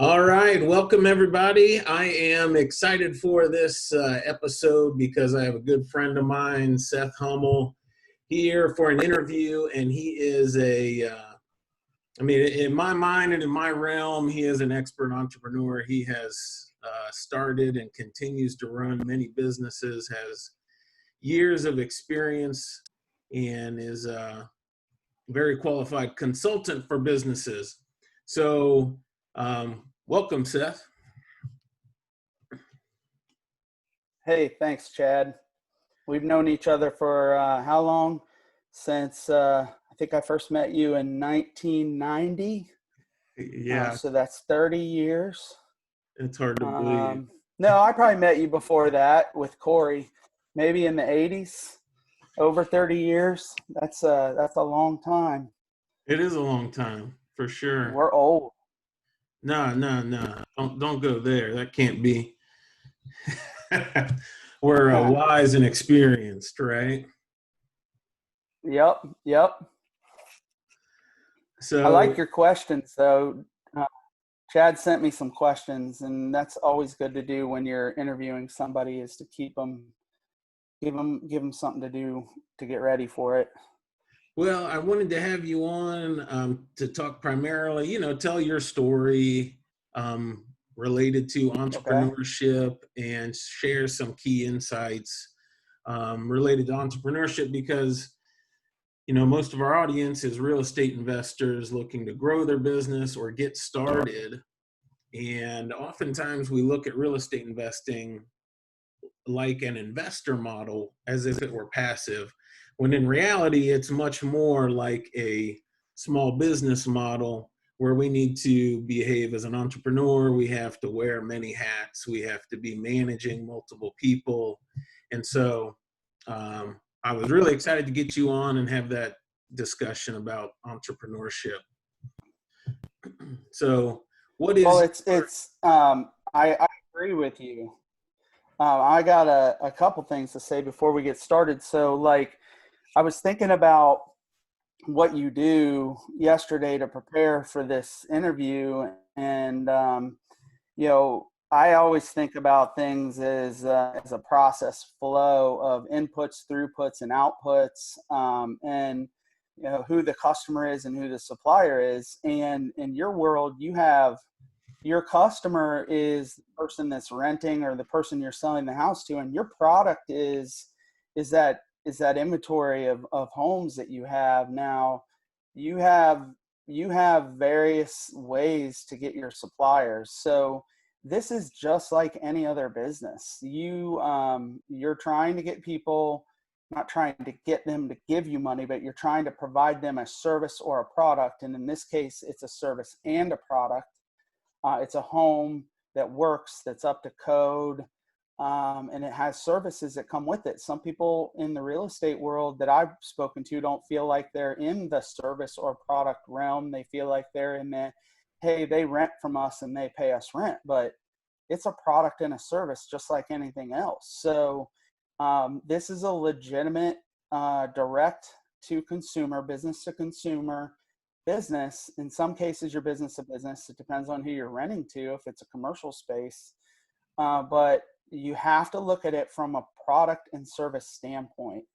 All right, welcome everybody. I am excited for this episode because I have a good friend of mine, Seth Hummel, here for an interview, and he is in my mind and in my realm, he is an expert entrepreneur. He has started and continues to run many businesses, has years of experience, and is a very qualified consultant for businesses. So, welcome, Seth. Hey, thanks, Chad. We've known each other for how long? Since I think I first met you in 1990. Yeah, So that's 30 years. it's hard to believe. Um, no, I probably met you before that with Corey, maybe in the 80s. Over 30 years. That's a long time. It is a long time for sure. We're old. No, no, no. Don't go there. That can't be. We're wise and experienced, right? Yep, yep. I like So, your questions, though. Chad sent me some questions, and that's always good to do when you're interviewing somebody, is to keep them, give them something to do to get ready for it. well, I wanted to have you on to talk primarily, tell your story related to Okay. entrepreneurship and share some key insights related to entrepreneurship because most of our audience is real estate investors looking to grow their business or get started. And oftentimes we look at real estate investing like an investor model as if it were passive, when in reality, it's much more like a small business model where we need to behave as an entrepreneur. We have to wear many hats. We have to be managing multiple people. And so, I was really excited to get you on and have that discussion about entrepreneurship. So, what Well, is I agree with you. I got a couple things to say before we get started. So, like, I was thinking about what you do yesterday to prepare for this interview, and I always think about things as a process flow of inputs, throughputs, and outputs, and who the customer is and who the supplier is. And in your world, you have your customer is the person that's renting or the person you're selling the house to, and your product is that inventory of homes that you have. Now you have various ways to get your suppliers. So this is just like any other business. You're trying to get people, not trying to get them to give you money, but you're trying to provide them a service or a product. And in this case, it's a service and a product. It's a home that works, that's up to code, and it has services that come with it. Some people in the real estate world that I've spoken to don't feel like they're in the service or product realm. They feel like they're in the, hey, they rent from us and they pay us rent, but it's a product and a service just like anything else. So this is a legitimate direct to consumer, business to consumer business. In some cases, you're business to business. It depends on who you're renting to, if it's a commercial space. But you have to look at it from a product and service standpoint.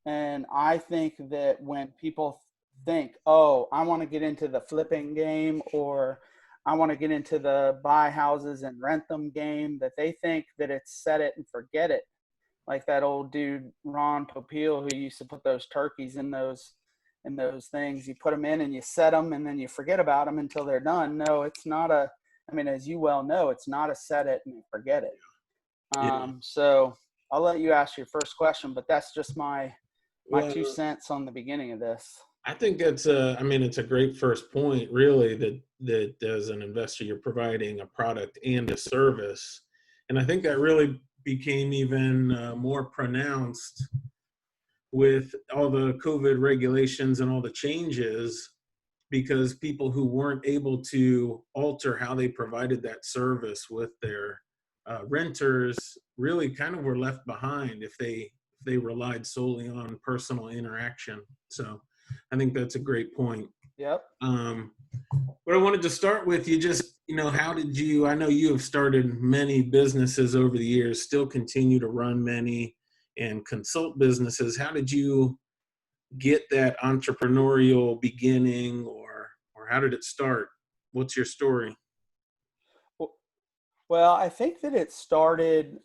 And I think that when people think, oh, I want to get into the flipping game, or I want to get into the buy houses and rent them game, that they think that it's set it and forget it. Like that old dude, Ron Popeil, who used to put those turkeys in those things. You put them in and you set them and then you forget about them until they're done. No, it's not as you well know, it's not a set it and forget it. yeah. So I'll let you ask your first question, but that's just my Well, 2 cents on the beginning of this. I think it's a great first point, really, that as an investor, you're providing a product and a service. And I think that really became even more pronounced with all the COVID regulations and all the changes, because people who weren't able to alter how they provided that service with their renters really kind of were left behind if they relied solely on personal interaction. So I think that's a great point. Yep. Um, but I wanted to start with you just, how did you, I know you have started many businesses over the years, still continue to run many and consult businesses. How did you get that entrepreneurial beginning, or how did it start? What's your story? Well, I think that it started,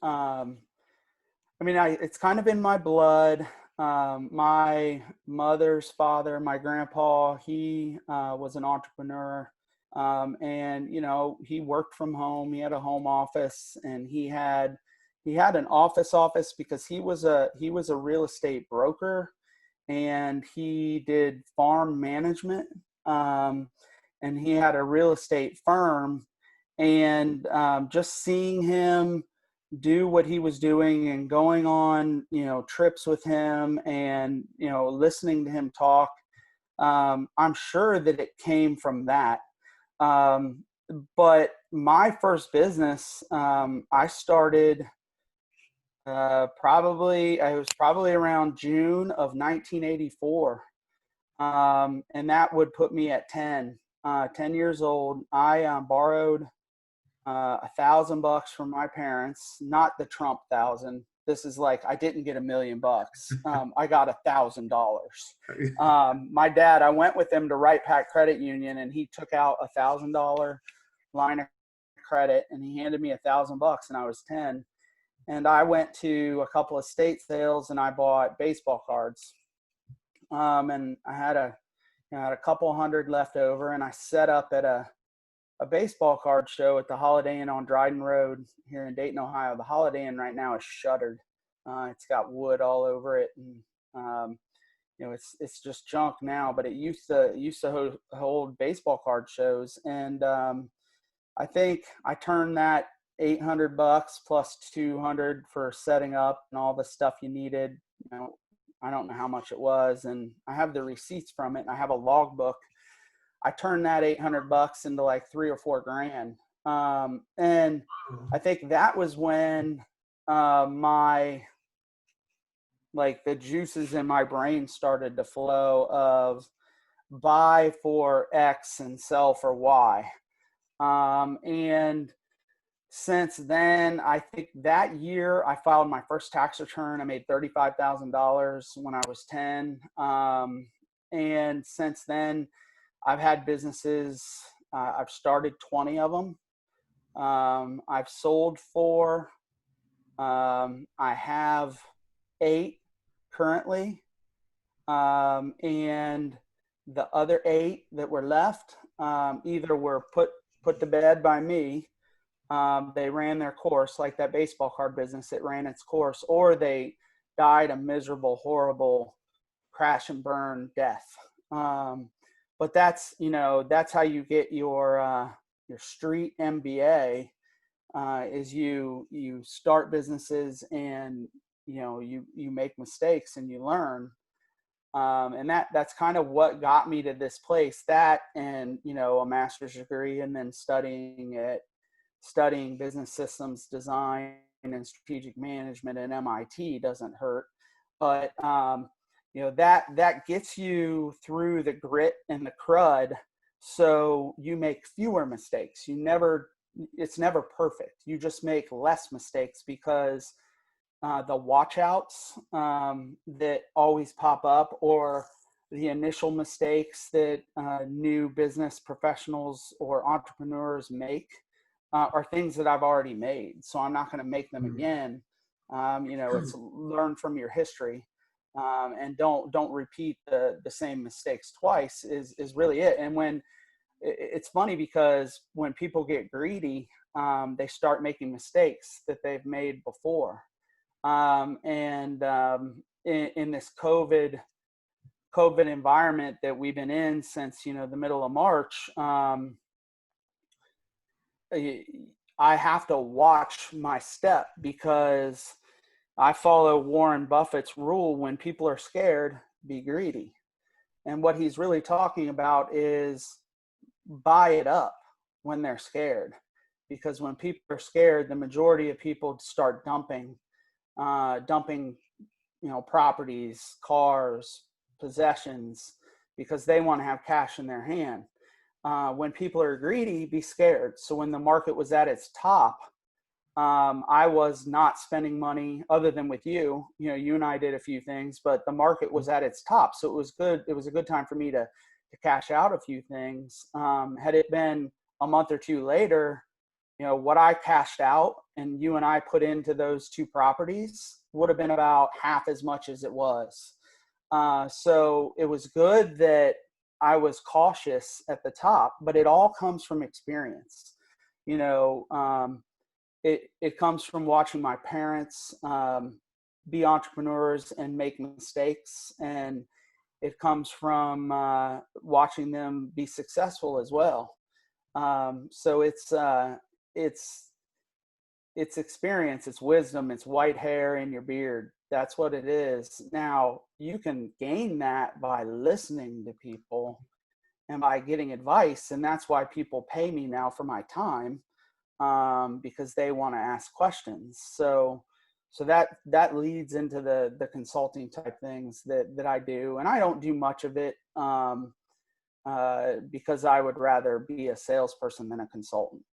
it's kind of in my blood. My mother's father, my grandpa, he was an entrepreneur. And, he worked from home. He had a home office, and he had an office because he was a real estate broker, and he did farm management. Um, and he had a real estate firm, and just seeing him do what he was doing and going on trips with him, and listening to him talk, I'm sure that it came from that. um, but my first business, I started I was probably around June of 1984. And that would put me at 10 years old. I borrowed $1,000 from my parents, not the Trump thousand. This is like, I didn't get $1,000,000. I got $1,000. My dad, I went with him to Wright Pack Credit Union, and he took out $1,000 line of credit, and he handed me $1,000, and I was 10. And I went to a couple of state sales, and I bought baseball cards. And I had a couple hundred left over, and I set up at a baseball card show at the Holiday Inn on Dryden Road here in Dayton, Ohio. The Holiday Inn right now is shuttered. It's got wood all over it, and it's just junk now. But it used to hold baseball card shows, and I think I turned that $800 plus 200 for setting up and all the stuff you needed. I don't know how much it was, and I have the receipts from it, and I have a logbook. I turned that $800 into like 3 or 4 grand. And I think that was when the juices in my brain started to flow of buy for X and sell for Y. And since then, I think that year I filed my first tax return. I made $35,000 when I was 10. And since then, I've had businesses. I've started 20 of them. I've sold 4. I have 8 currently. And the other 8 that were left either were put to bed by me. They ran their course, like that baseball card business. It ran its course, or they died a miserable, horrible crash and burn death. But that's how you get your street MBA, is you start businesses, and you make mistakes and you learn. And that's kind of what got me to this place. That, and a master's degree, and then studying business systems design and strategic management at MIT doesn't hurt. But that gets you through the grit and the crud, so you make fewer mistakes. It's never perfect. You just make less mistakes, because the watchouts that always pop up, or the initial mistakes that new business professionals or entrepreneurs make, are things that I've already made. So I'm not going to make them again. It's learn from your history, and don't repeat the same mistakes twice is really it. And when it's funny, because when people get greedy, they start making mistakes that they've made before. In this COVID environment that we've been in since the middle of March, I have to watch my step, because I follow Warren Buffett's rule: when people are scared, be greedy. And what he's really talking about is buy it up when they're scared, because when people are scared, the majority of people start dumping properties, cars, possessions, because they want to have cash in their hand. When people are greedy, be scared. So when the market was at its top, I was not spending money other than with you. You and I did a few things, but the market was at its top. So it was good. It was a good time for me to cash out a few things. Had it been a month or two later, what I cashed out and you and I put into those two properties would have been about half as much as it was. So it was good that I was cautious at the top, but it all comes from experience. It comes from watching my parents be entrepreneurs and make mistakes, and it comes from watching them be successful as well. So it's experience, it's wisdom, it's white hair in your beard. That's what it is. Now, you can gain that by listening to people and by getting advice, and that's why people pay me now for my time, because they want to ask questions. So that leads into the consulting type things that I do, and I don't do much of it because I would rather be a salesperson than a consultant.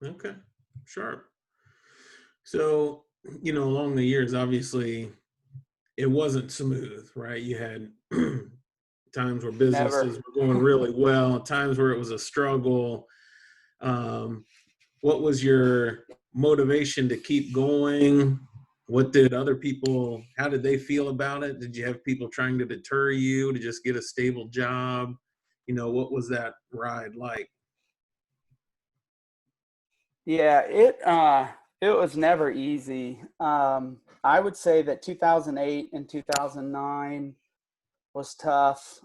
Okay, sure. So, along the years, obviously, it wasn't smooth, right? You had times where businesses Never. were going really well, times where it was a struggle. What was your motivation to keep going? How did they feel about it? Did you have people trying to deter you to just get a stable job? What was that ride like? Yeah, it was never easy. I would say that 2008 and 2009 was tough.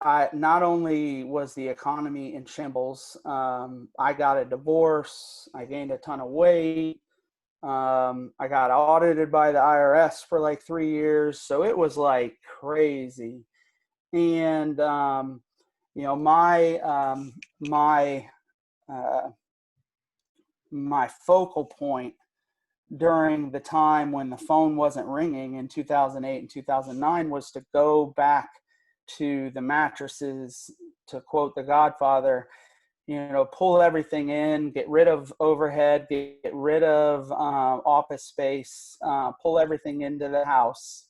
I not only was the economy in shambles, I got a divorce, I gained a ton of weight, I got audited by the IRS for like 3 years, so it was like crazy. And uh, my focal point during the time when the phone wasn't ringing in 2008 and 2009 was to go back to the mattresses, to quote The Godfather, pull everything in, get rid of overhead, get rid of office space, pull everything into the house,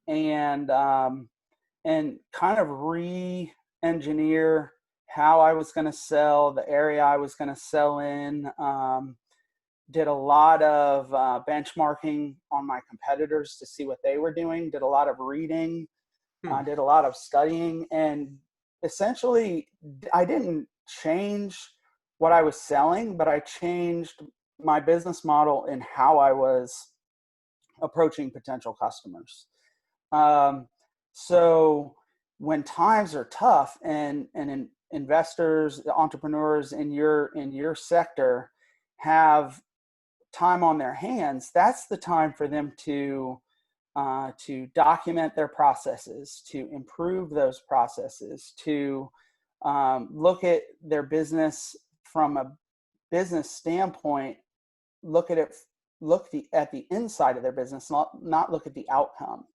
and kind of re-engineer how I was going to sell, the area I was going to sell in. Did a lot of benchmarking on my competitors to see what they were doing, did a lot of reading, did a lot of studying, and essentially I didn't change what I was selling, but I changed my business model in how I was approaching potential customers. So when times are tough and investors, entrepreneurs in your sector have time on their hands, that's the time for them to document their processes, to improve those processes, to look at their business from a business standpoint, at the inside of their business, not look at the outcome.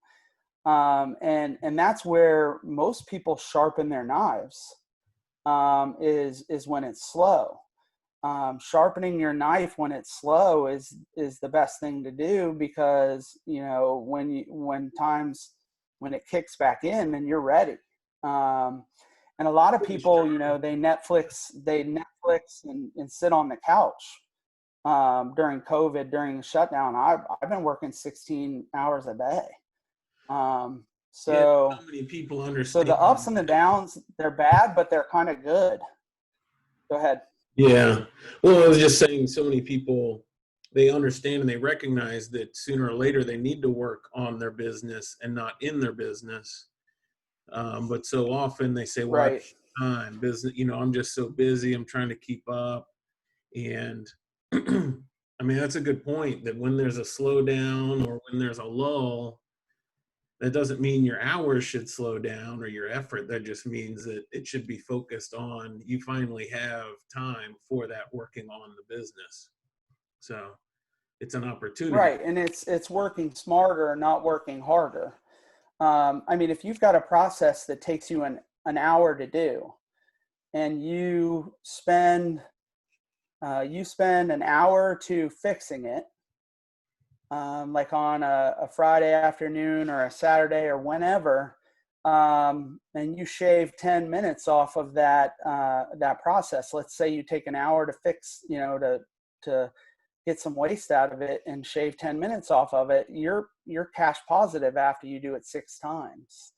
And that's where most people sharpen their knives, is when it's slow. Sharpening your knife when it's slow is the best thing to do, because when it kicks back in, then you're ready. And a lot of people, they Netflix and sit on the couch during COVID, during the shutdown. I've been working 16 hours a day. So many people So understand. the ups and the downs, they're bad, but they're kind of good. Go ahead. Yeah. Well, I was just saying, so many people, they understand and they recognize that sooner or later they need to work on their business and not in their business. But so often they say, well, I don't Right. have time, business, I'm just so busy, I'm trying to keep up. And I mean, that's a good point, that when there's a slowdown or when there's a lull, that doesn't mean your hours should slow down or your effort. That just means that it should be focused on, you finally have time for that, working on the business. So it's an opportunity. Right. And it's working smarter, not working harder. I mean, if you've got a process that takes you an hour to do, and you spend an hour or two fixing it, like on a Friday afternoon or a Saturday or whenever, and you shave 10 minutes off of that process. Let's say you take an hour to fix, to get some waste out of it and shave 10 minutes off of it. You're cash positive after you do it 6 times.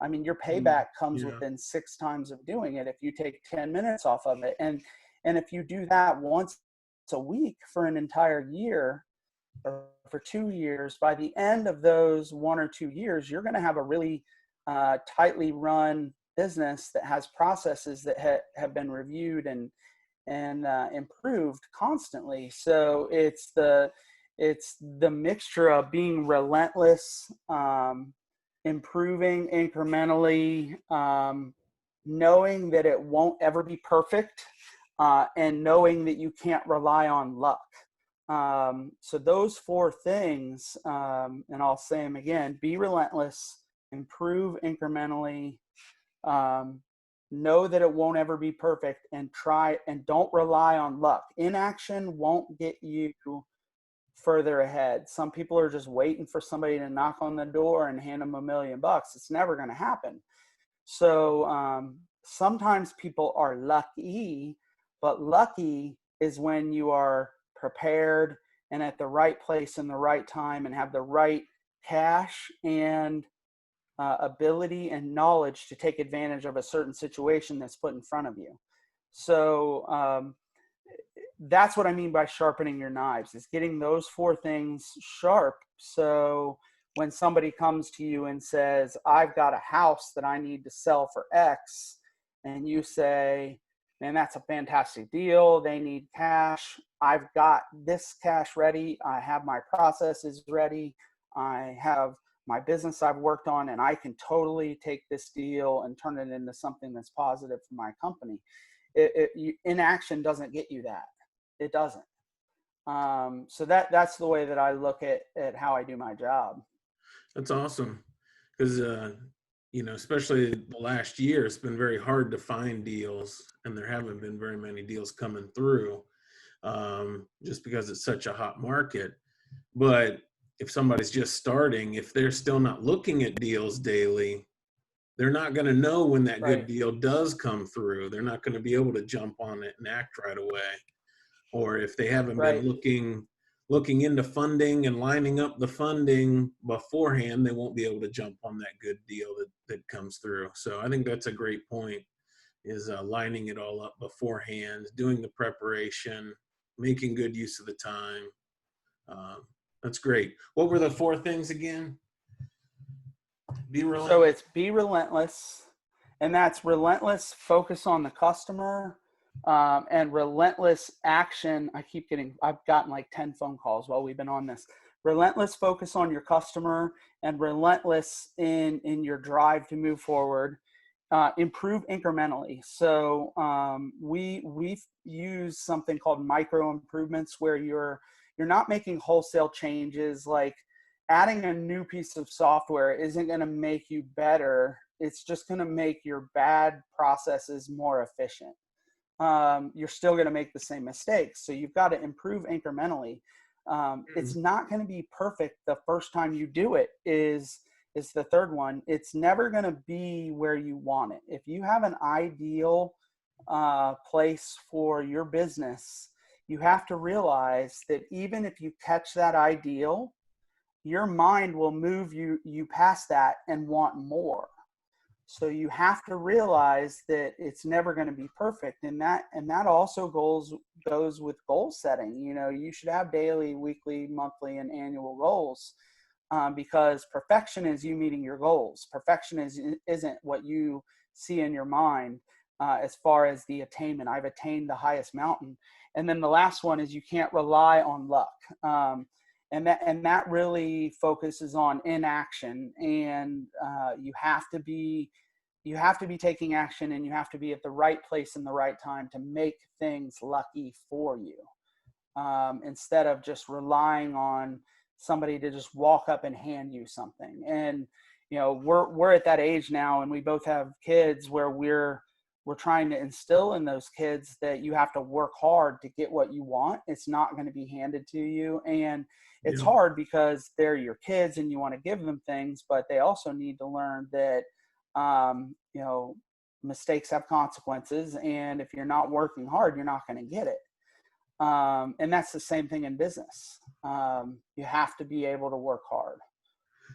I mean, your payback comes Yeah. within 6 times of doing it if you take 10 minutes off of it. And if you do that once a week for an entire year or for 2 years, by the end of those 1 or 2 years, you're going to have a really tightly run business that has processes that have been reviewed and improved constantly. So it's the mixture of being relentless, improving incrementally, knowing that it won't ever be perfect, and knowing that you can't rely on luck. So those 4 things, and I'll say them again: be relentless, improve incrementally, know that it won't ever be perfect, and try, and don't rely on luck. Inaction won't get you further ahead. Some people are just waiting for somebody to knock on the door and hand them $1 million. It's never going to happen. So sometimes people are lucky, but lucky is when you are prepared and at the right place in the right time and have the right cash and ability and knowledge to take advantage of a certain situation that's put in front of you. So that's what I mean by sharpening your knives, is getting those 4 things sharp. So when somebody comes to you and says, I've got a house that I need to sell for X, and you say, man, that's a fantastic deal. They need cash. I've got this cash ready. I have my processes ready. I have my business I've worked on, and I can totally take this deal and turn it into something that's positive for my company. Inaction doesn't get you that. It doesn't. So that's the way that I look at how I do my job. That's awesome. Because, especially the last year, it's been very hard to find deals, and there haven't been very many deals coming through, just because it's such a hot market. But if somebody's just starting, if they're still not looking at deals daily, they're not going to know when that good Right. deal does come through. They're not going to be able to jump on it and act right away. Or if they haven't been Right. looking into funding and lining up the funding beforehand, they won't be able to jump on that good deal that comes through. So I think that's a great point, is lining it all up beforehand, doing the preparation, making good use of the time. That's great. What were the 4 things again? Be relentless. So it's be relentless, and that's relentless focus on the customer, and relentless action. I've gotten like 10 phone calls while we've been on this. Relentless focus on your customer, and relentless in your drive to move forward. Improve incrementally. So we've used something called micro improvements, where you're not making wholesale changes. Like adding a new piece of software isn't going to make you better. It's just going to make your bad processes more efficient. You're still going to make the same mistakes. So you've got to improve incrementally. It's not going to be perfect the first time you do it, is the third one. It's never going to be where you want it. If you have an ideal place for your business, you have to realize that even if you catch that ideal, your mind will move you past that and want more. So you have to realize that it's never going to be perfect. And that also goes with goal setting. You should have daily, weekly, monthly, and annual goals, because perfection is you meeting your goals. Perfection isn't what you see in your mind, as far as the attainment. I've attained the highest mountain. And then the last one is you can't rely on luck. And that really focuses on inaction, and you have to be taking action, and you have to be at the right place in the right time to make things lucky for you, instead of just relying on somebody to just walk up and hand you something. And we're at that age now, and we both have kids where we're trying to instill in those kids that you have to work hard to get what you want. It's not going to be handed to you. And it's Yeah. hard because they're your kids and you want to give them things, but they also need to learn that, mistakes have consequences. And if you're not working hard, you're not going to get it. And that's the same thing in business. You have to be able to work hard.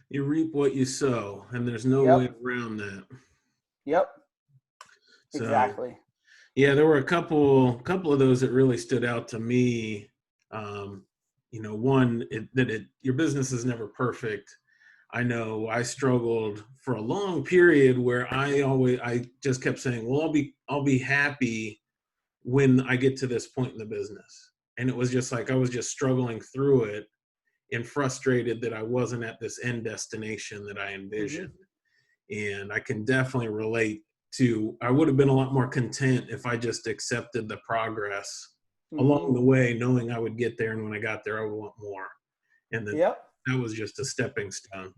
You reap what you sow, and there's no Yep. way around that. Yep. So, Exactly. yeah, there were a couple of those that really stood out to me. One, your business is never perfect. I know I struggled for a long period where I just kept saying, well, I'll be happy when I get to this point in the business. And it was just like I was just struggling through it and frustrated that I wasn't at this end destination that I Mm-hmm. envisioned. And I can definitely relate to, I would have been a lot more content if I just accepted the progress Mm-hmm. along the way, knowing I would get there. And when I got there, I would want more. And then Yep. that was just a stepping stone.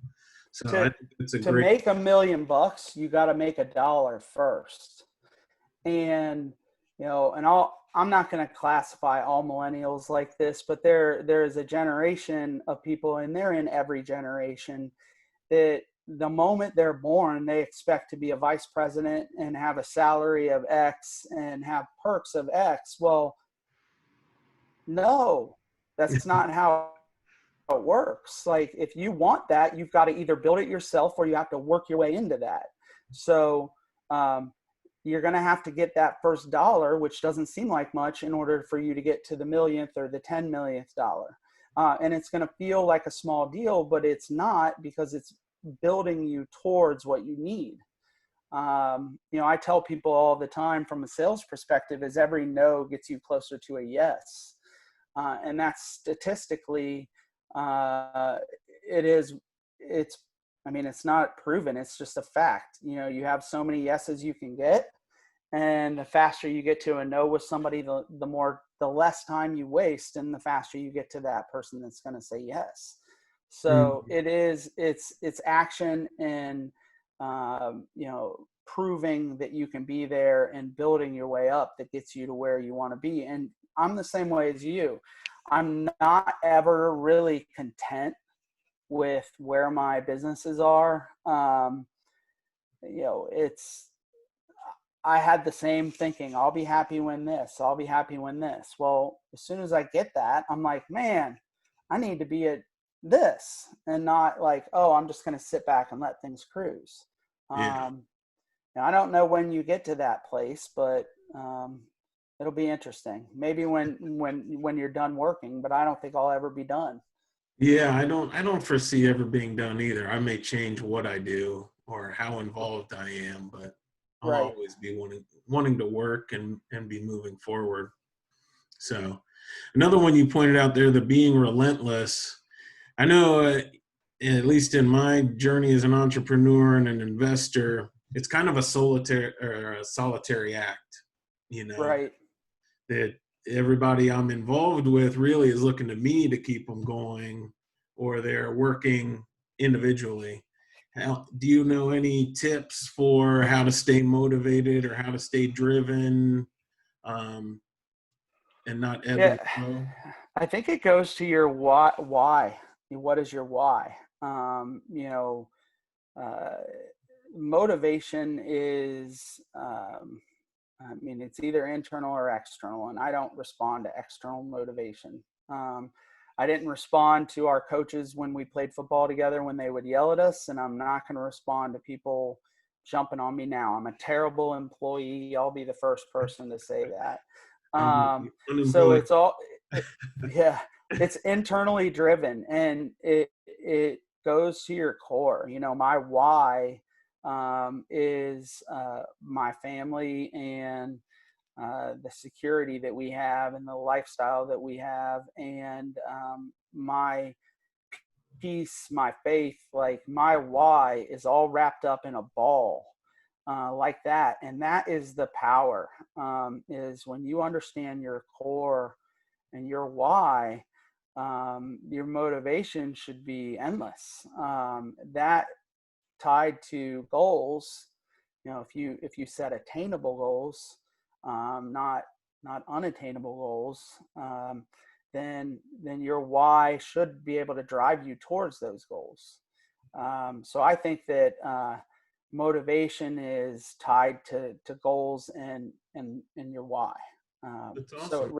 So I To think it's a to great, make $1 million, you got to make $1 first. And I'm not going to classify all millennials like this, but there is a generation of people, and they're in every generation, that the moment they're born, they expect to be a vice president and have a salary of X and have perks of X. Well, no, that's not how it works. Like, if you want that, you've got to either build it yourself or you have to work your way into that. So you're going to have to get that first dollar, which doesn't seem like much, in order for you to get to the millionth or the 10 millionth dollar. And it's going to feel like a small deal, but it's not, because it's building you towards what you need. I tell people all the time from a sales perspective is every no gets you closer to a yes. And that's statistically, uh, it's not proven. It's just a fact. You have so many yeses you can get, and the faster you get to a no with somebody, the less time you waste, and the faster you get to that person that's going to say yes. So it's action and, proving that you can be there and building your way up that gets you to where you want to be. And I'm the same way as you. I'm not ever really content with where my businesses are. I had the same thinking. I'll be happy when this. I'll be happy when this. Well, as soon as I get that, I'm like, man, I need to be at this, and not like, oh, I'm just going to sit back and let things cruise. yeah. I don't know when you get to that place, but it'll be interesting. Maybe when you're done working, but I don't think I'll ever be done. Yeah, I don't foresee ever being done either. I may change what I do or how involved I am, but I'll Right. always be wanting to work and be moving forward. So another one you pointed out there, the being relentless. I know, at least in my journey as an entrepreneur and an investor, it's kind of a solitary act, you know, Right. that everybody I'm involved with really is looking to me to keep them going, or they're working individually. Do you know any tips for how to stay motivated or how to stay driven, um, and not ebb Yeah. and flow? I think it goes to your why. What is your why? Uh, Motivation is, it's either internal or external, and I don't respond to external motivation. I didn't respond to our coaches when we played football together when they would yell at us, and I'm not going to respond to people jumping on me now. I'm a terrible employee. I'll be the first person to say that. I'm with Um, you. so Unemployed. it's all, yeah, it's internally driven, and it goes to your core. My why is my family and the security that we have and the lifestyle that we have, and my peace, my faith. Like, my why is all wrapped up in a ball like that. And that is the power, is when you understand your core and your why, your motivation should be endless. That tied to goals, if you set attainable goals, not unattainable goals, then your why should be able to drive you towards those goals. So I think that motivation is tied to goals and your why. That's So awesome.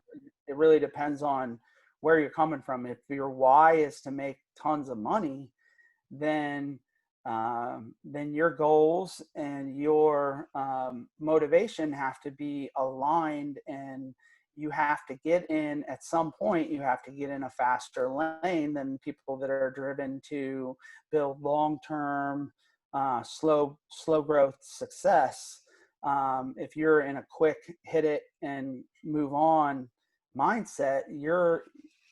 it really depends on where you're coming from. If your why is to make tons of money, then your goals and your motivation have to be aligned, and you have to get in at some point. You have to get in a faster lane than people that are driven to build long-term, slow growth success. If you're in a quick hit it and move on mindset, your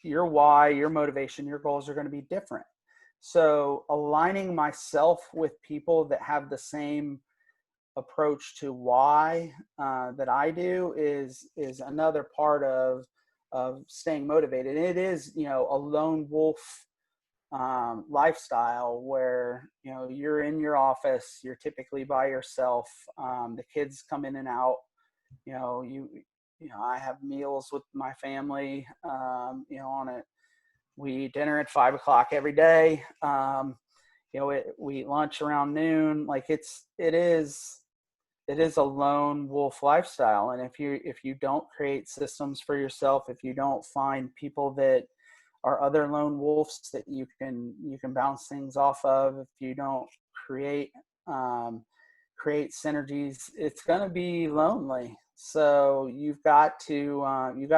why, your motivation, your goals are going to be different. So aligning myself with people that have the same approach to why that I do is another part of staying motivated. And it is, a lone wolf lifestyle where, you're in your office, you're typically by yourself. The kids come in and out. I have meals with my family. On it, we eat dinner at 5 o'clock every day. We eat lunch around noon. Like it is a lone wolf lifestyle. And if you don't create systems for yourself, if you don't find people that are other lone wolves that you can bounce things off of, if you don't create synergies, it's going to be lonely. So you've got to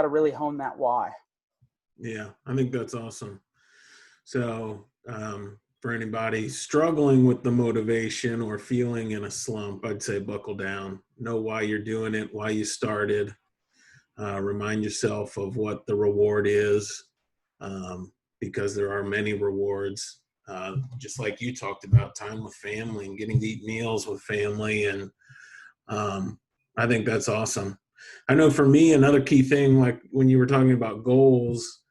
really hone that why. Yeah, I think that's awesome. So for anybody struggling with the motivation or feeling in a slump, I'd say buckle down. Know why you're doing it, why you started. Remind yourself of what the reward is, because there are many rewards. Just like you talked about, time with family and getting to eat meals with family. And I think that's awesome. I know for me, another key thing, like when you were talking about goals,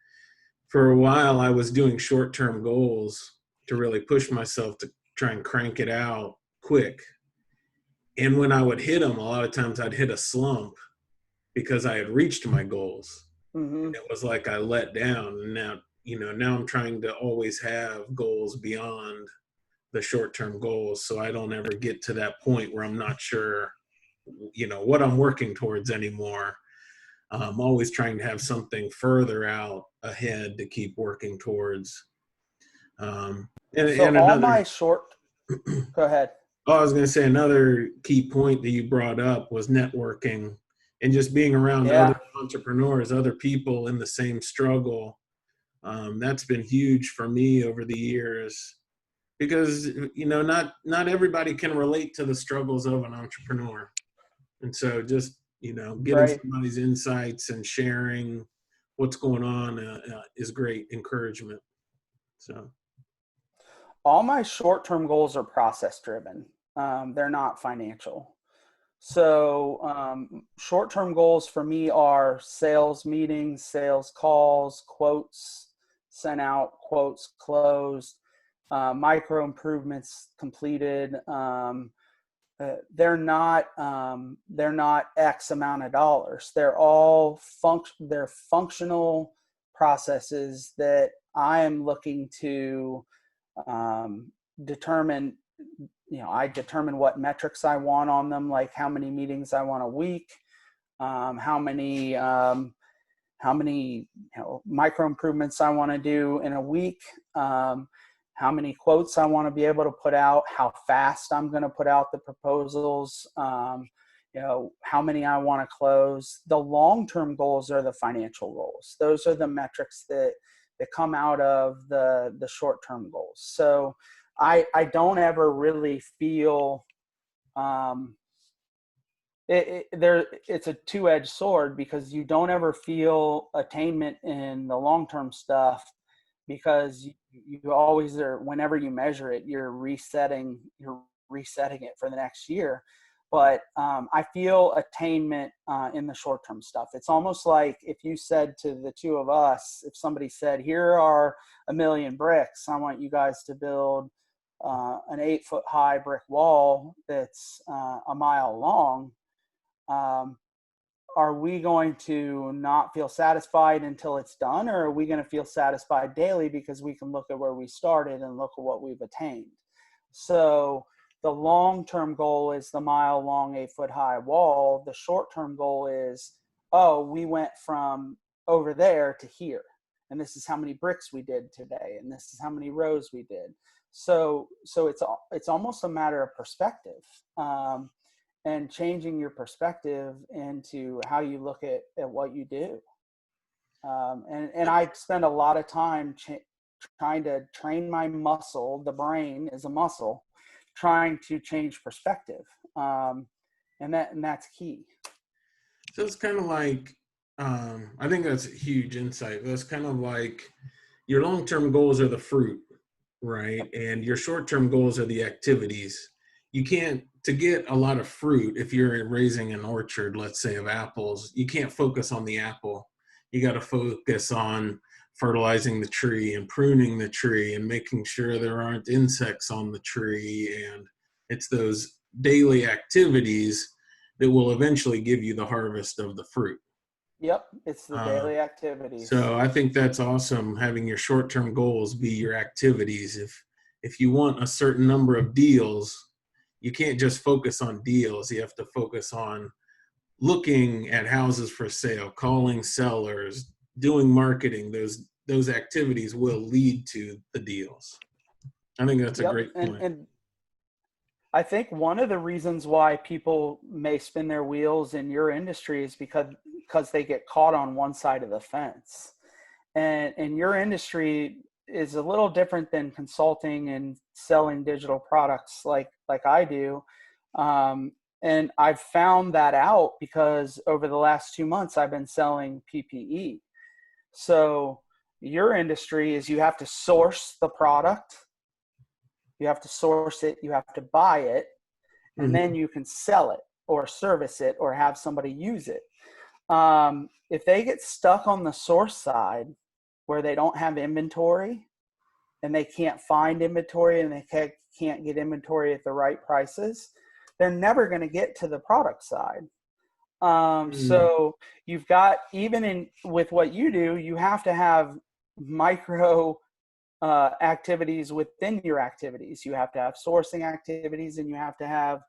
for a while I was doing short-term goals to really push myself to try and crank it out quick. And when I would hit them, a lot of times I'd hit a slump because I had reached my goals. Mm-hmm. It was like I let down. And now I'm trying to always have goals beyond the short-term goals, so I don't ever get to that point where I'm not sure, what I'm working towards anymore. I'm always trying to have something further out ahead to keep working towards. So And all another, my short, go ahead. oh, I was going to say another key point that you brought up was networking and just being around other Yeah, entrepreneurs, other people in the same struggle. That's been huge for me over the years because, not everybody can relate to the struggles of an entrepreneur. And so just, getting right. somebody's insights and sharing what's going on is great encouragement. So, All my short-term goals are process driven. They're not financial. So short-term goals for me are sales meetings, sales calls, quotes sent out, quotes closed, micro improvements completed. They're not X amount of dollars. They're all they're functional processes that I am looking to determine. I determine what metrics I want on them, like how many meetings I want a week, how many micro improvements I want to do in a week, how many quotes I want to be able to put out, how fast I'm going to put out the proposals, how many I want to close. The long-term goals are the financial goals. Those are the metrics that come out of the short-term goals. So I don't ever really feel it's a two-edged sword, because you don't ever feel attainment in the long-term stuff, because you always are, whenever you measure it, you're resetting it for the next year. But I feel attainment in the short-term stuff. It's almost like if you said to the two of us, if somebody said, here are 1 million bricks, I want you guys to build an 8-foot high brick wall that's a mile long, are we going to not feel satisfied until it's done, or are we going to feel satisfied daily because we can look at where we started and look at what we've attained? So the long-term goal is the mile-long, 8-foot high wall. The short-term goal is, oh, we went from over there to here, and this is how many bricks we did today, and this is how many rows we did. So it's almost a matter of perspective, and changing your perspective into how you look at what you do. And I spend a lot of time trying to train my muscle. The brain is a muscle, trying to change perspective. And that's key. So it's kind of like, I think that's a huge insight. That's kind of like your long-term goals are the fruit, right? And your short-term goals are the activities. You can't, to get a lot of fruit, if you're raising an orchard, let's say, of apples, you can't focus on the apple. You got to focus on fertilizing the tree and pruning the tree and making sure there aren't insects on the tree. And it's those daily activities that will eventually give you the harvest of the fruit. Yep, it's the daily activities. So I think that's awesome, having your short-term goals be your activities. If you want a certain number of deals, you can't just focus on deals. You have to focus on looking at houses for sale, calling sellers, doing marketing. Those activities will lead to the deals. I think that's a great point. And I think one of the reasons why people may spin their wheels in your industry is because they get caught on one side of the fence. And your industry is a little different than consulting and selling digital products like I do. And I've found that out because over the last 2 months, I've been selling PPE. So your industry is you have to source the product, you have to source it, you have to buy it, and then you can sell it or service it or have somebody use it. If they get stuck on the source side where they don't have inventory and they can't find inventory and they can't get inventory at the right prices, they're never going to get to the product side. So you've got, even with what you do, you have to have micro activities within your activities. You have to have sourcing activities, and you have to have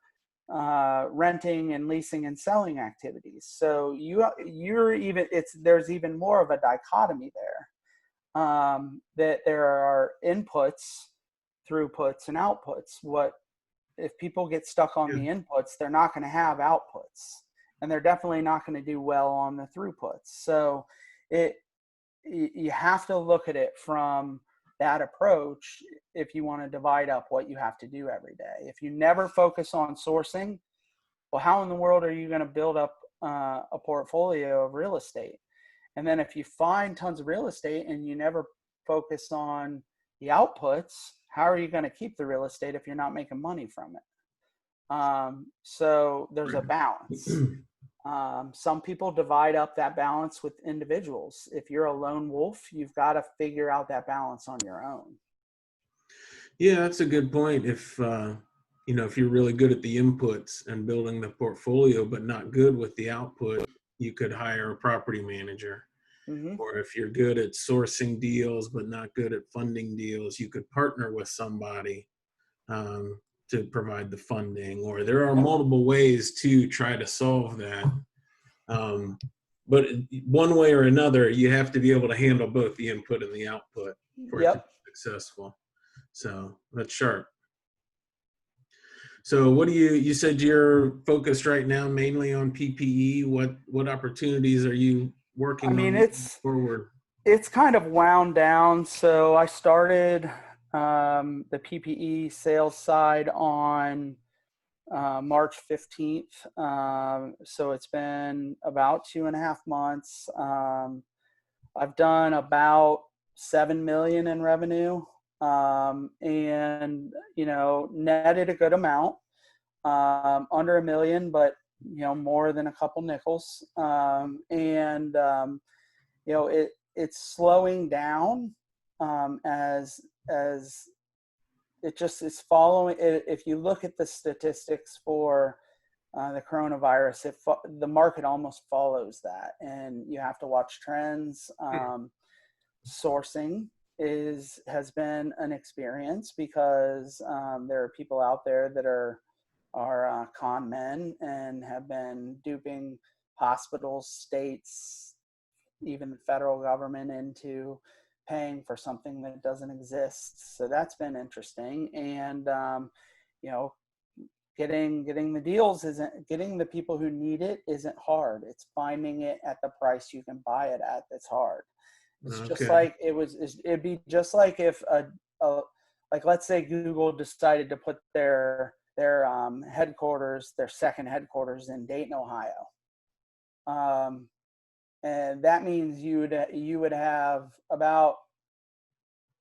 renting and leasing and selling activities. So there's even more of a dichotomy there, that there are inputs, throughputs, and outputs. If people get stuck on the inputs, they're not going to have outputs, and they're definitely not going to do well on the throughputs. So you have to look at it from that approach if you want to divide up what you have to do every day. If you never focus on sourcing, well, how in the world are you going to build up a portfolio of real estate? And then if you find tons of real estate and you never focus on the outputs, how are you going to keep the real estate if you're not making money from it? So there's a balance. Some people divide up that balance with individuals. If you're a lone wolf, you've got to figure out that balance on your own. Yeah, that's a good point. If you're really good at the inputs and building the portfolio, but not good with the output, you could hire a property manager. Or if you're good at sourcing deals, but not good at funding deals, you could partner with somebody to provide the funding. Or there are multiple ways to try to solve that. But one way or another, you have to be able to handle both the input and the output for it to be successful. So that's sharp. So what you said you're focused right now mainly on PPE. What opportunities are you working on forward? It's kind of wound down. So I started the PPE sales side on March 15th. So it's been about 2.5 months. I've done about 7 million in revenue, and netted a good amount, under $1 million, but more than a couple nickels. It's slowing down as it just is following. If you look at the statistics for the coronavirus, the market almost follows that, and you have to watch trends. Sourcing has been an experience because there are people out there that are con men and have been duping hospitals, states, even the federal government into paying for something that doesn't exist. So that's been interesting. And getting the deals getting the people who need it isn't hard. It's finding it at the price you can buy it at that's hard. It's just like it'd be just like if like let's say Google decided to put their headquarters, their second headquarters in Dayton, Ohio. And that means you would have about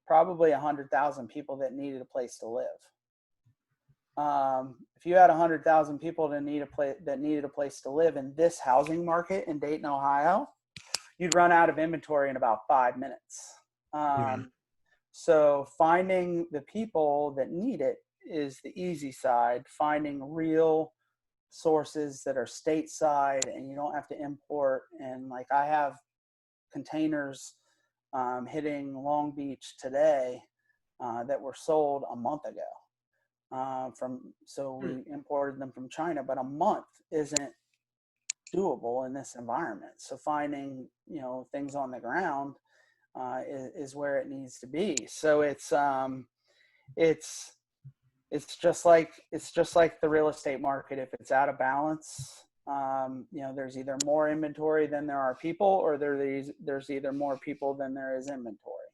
probably 100,000 people that needed a place to live. If you had 100,000 people that needed a place to live in this housing market in Dayton, Ohio, you'd run out of inventory in about 5 minutes. So finding the people that need it is the easy side. Finding real sources that are stateside and you don't have to import. And like I have containers hitting Long Beach today that were sold a month ago. We imported them from China, but a month isn't doable in this environment. So finding, things on the ground is where it needs to be. So it's just like the real estate market. If it's out of balance, there's either more inventory than there are people, or there's either more people than there is inventory.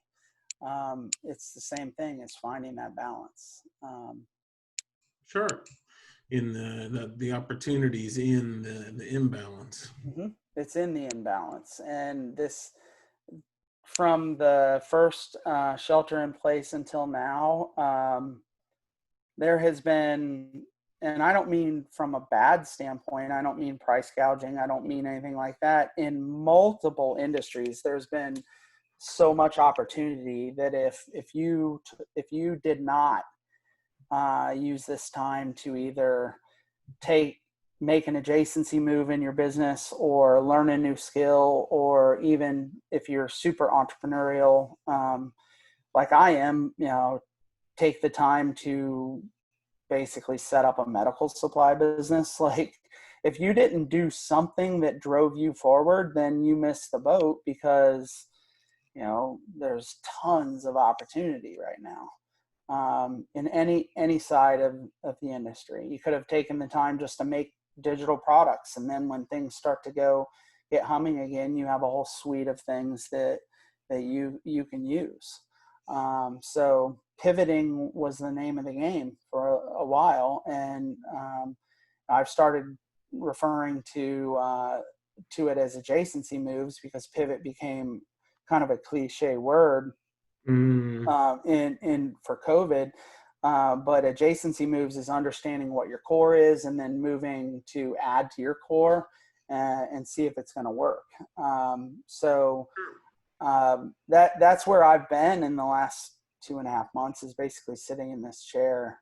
It's the same thing as finding that balance. Sure. In the opportunities in the imbalance. Mm-hmm. It's in the imbalance. And this, from the first shelter in place until now, there has been, and I don't mean from a bad standpoint, I don't mean price gouging, I don't mean anything like that. In multiple industries, there's been so much opportunity that if you did not use this time to either make an adjacency move in your business or learn a new skill, or even if you're super entrepreneurial, like I am, take the time to basically set up a medical supply business. Like if you didn't do something that drove you forward, then you missed the boat, because, there's tons of opportunity right now in any side of the industry. You could have taken the time just to make digital products. And then when things start to get humming again, you have a whole suite of things that you can use. So pivoting was the name of the game for a while. And I've started referring to it as adjacency moves, because pivot became kind of a cliche word for COVID. But adjacency moves is understanding what your core is and then moving to add to your core and see if it's going to work. That's where I've been in the last 2.5 months, is basically sitting in this chair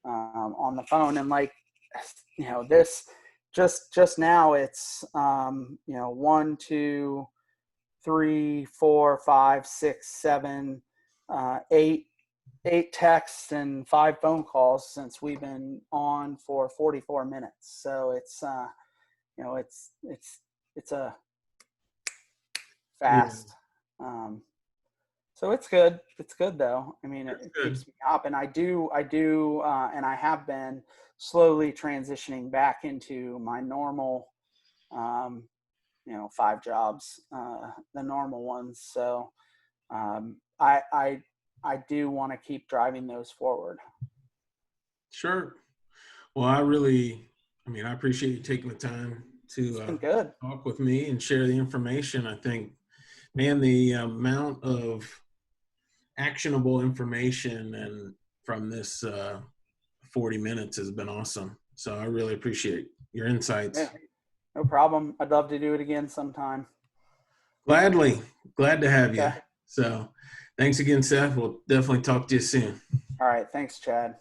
on the phone. And this just now it's 1, 2, 3, 4, 5, 6, 7, 8 texts and 5 phone calls since we've been on for 44 minutes. So it's it's a fast. So it's good. It's good though. I mean, it keeps me up, and I do, and I have been slowly transitioning back into my normal, 5 jobs, the normal ones. So I do want to keep driving those forward. Sure. Well, I appreciate you taking the time to talk with me and share the information. I think, man, the amount of actionable information and from this 40 minutes has been awesome. So I really appreciate your insights. Yeah, no problem. I'd love to do it again sometime. Gladly. Glad to have you. So thanks again, Seth. We'll definitely talk to you soon. All right. Thanks, Chad.